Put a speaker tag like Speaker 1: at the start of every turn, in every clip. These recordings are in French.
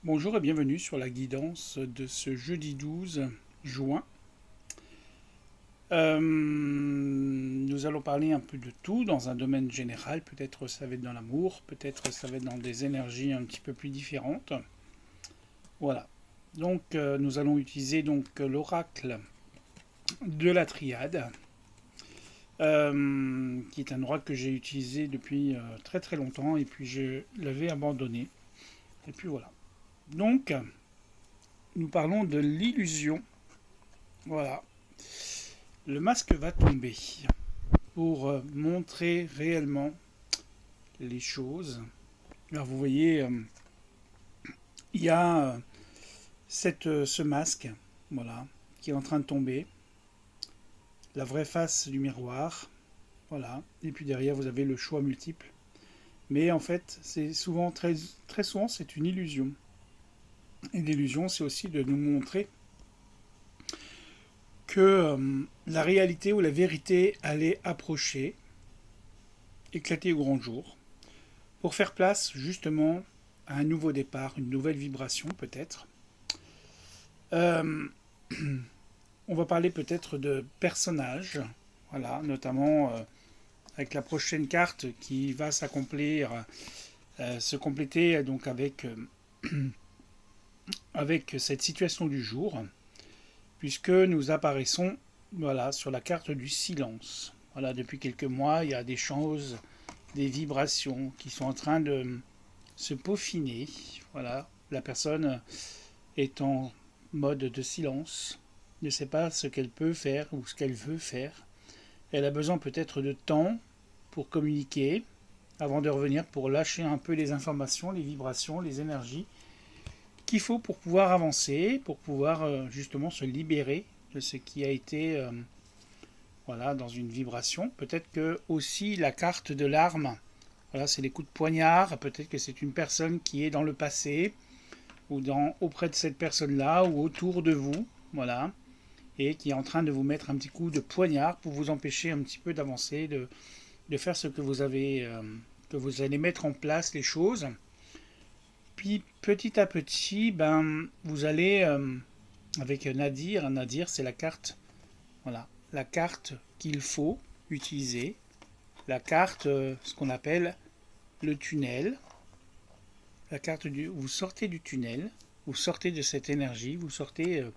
Speaker 1: Bonjour et bienvenue sur la guidance de ce jeudi 12 juin. Nous allons parler un peu de tout dans un domaine général. Peut-être ça va être dans l'amour, peut-être ça va être dans des énergies un petit peu plus différentes. Voilà. Donc nous allons utiliser l'oracle de la triade, qui est un oracle que j'ai utilisé depuis très très longtemps et puis je l'avais abandonné. Et puis voilà. Donc nous parlons de l'illusion. Voilà. Le masque va tomber pour montrer réellement les choses. Alors vous voyez, il y a ce masque, voilà, qui est en train de tomber. La vraie face du miroir, voilà. Et puis derrière, vous avez le choix multiple. Mais en fait, c'est souvent, très souvent, c'est une illusion. Et l'illusion, c'est aussi de nous montrer que la réalité ou la vérité allait approcher, éclater au grand jour, pour faire place justement à un nouveau départ, une nouvelle vibration peut-être. Euh, on va parler peut-être de personnages, voilà, notamment avec la prochaine carte qui va s'accomplir, se compléter donc avec cette situation du jour, puisque nous apparaissons voilà, sur la carte du silence. Voilà, depuis quelques mois, il y a des choses, des vibrations qui sont en train de se peaufiner. Voilà, la personne est en mode de silence, ne sait pas ce qu'elle peut faire ou ce qu'elle veut faire. Elle a besoin peut-être de temps pour communiquer avant de revenir pour lâcher un peu les informations, les vibrations, les énergies qu'il faut pour pouvoir avancer, pour pouvoir justement se libérer de ce qui a été voilà, dans une vibration. Peut-être que aussi la carte de l'arme, voilà, c'est les coups de poignard, peut-être que c'est une personne qui est dans le passé, ou auprès de cette personne-là, ou autour de vous, voilà, et qui est en train de vous mettre un petit coup de poignard pour vous empêcher un petit peu d'avancer, de faire ce que vous avez, que vous allez mettre en place les choses. Puis petit à petit, ben, vous allez avec Nadir. Nadir, c'est la carte, voilà, la carte qu'il faut utiliser, la carte, ce qu'on appelle le tunnel, la carte du, vous sortez du tunnel, vous sortez de cette énergie, vous sortez, vous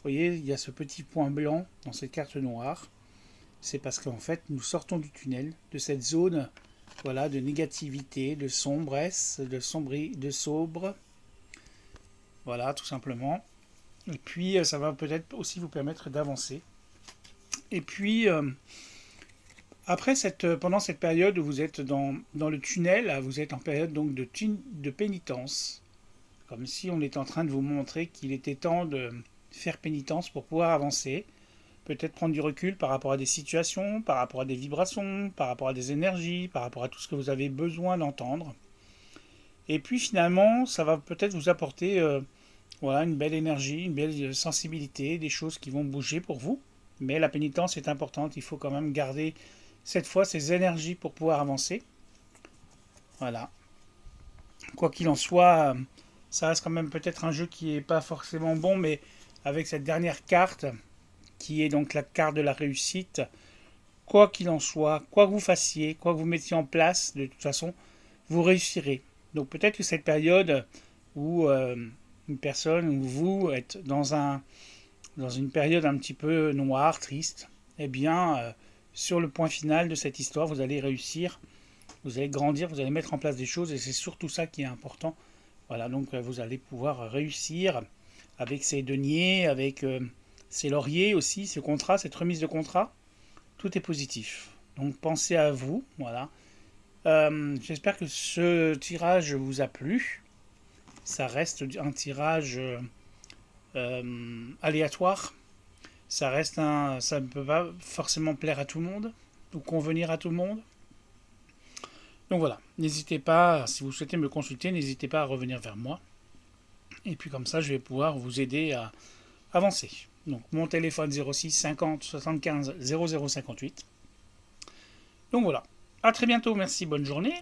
Speaker 1: voyez, il y a ce petit point blanc dans cette carte noire. C'est parce qu'en fait, nous sortons du tunnel, de cette zone, voilà, de négativité, de sombresse, de sobre, voilà, tout simplement. Et puis, ça va peut-être aussi vous permettre d'avancer. Et puis, après pendant cette période où vous êtes dans le tunnel, vous êtes en période donc de pénitence, comme si on était en train de vous montrer qu'il était temps de faire pénitence pour pouvoir avancer, peut-être prendre du recul par rapport à des situations, par rapport à des vibrations, par rapport à des énergies, par rapport à tout ce que vous avez besoin d'entendre. Et puis finalement, ça va peut-être vous apporter voilà, une belle énergie, une belle sensibilité, des choses qui vont bouger pour vous. Mais la pénitence est importante, il faut quand même garder cette fois ces énergies pour pouvoir avancer. Voilà. Quoi qu'il en soit, ça reste quand même peut-être un jeu qui n'est pas forcément bon, mais avec cette dernière carte, qui est donc la carte de la réussite, quoi qu'il en soit, quoi que vous fassiez, quoi que vous mettiez en place, de toute façon, vous réussirez. Donc peut-être que cette période où une personne ou vous êtes dans une période un petit peu noire, triste, eh bien, sur le point final de cette histoire, vous allez réussir, vous allez grandir, vous allez mettre en place des choses et c'est surtout ça qui est important. Voilà, donc vous allez pouvoir réussir avec ces deniers, avec ces lauriers aussi, ce contrat, cette remise de contrat. Tout est positif. Donc pensez à vous, voilà. J'espère que ce tirage vous a plu. Ça reste un tirage aléatoire. Ça ne peut pas forcément plaire à tout le monde ou convenir à tout le monde. Donc voilà, n'hésitez pas, si vous souhaitez me consulter, n'hésitez pas à revenir vers moi. Et puis comme ça, je vais pouvoir vous aider à avancer. Donc mon téléphone 06 50 75 00 58. Donc voilà, à très bientôt, merci, bonne journée.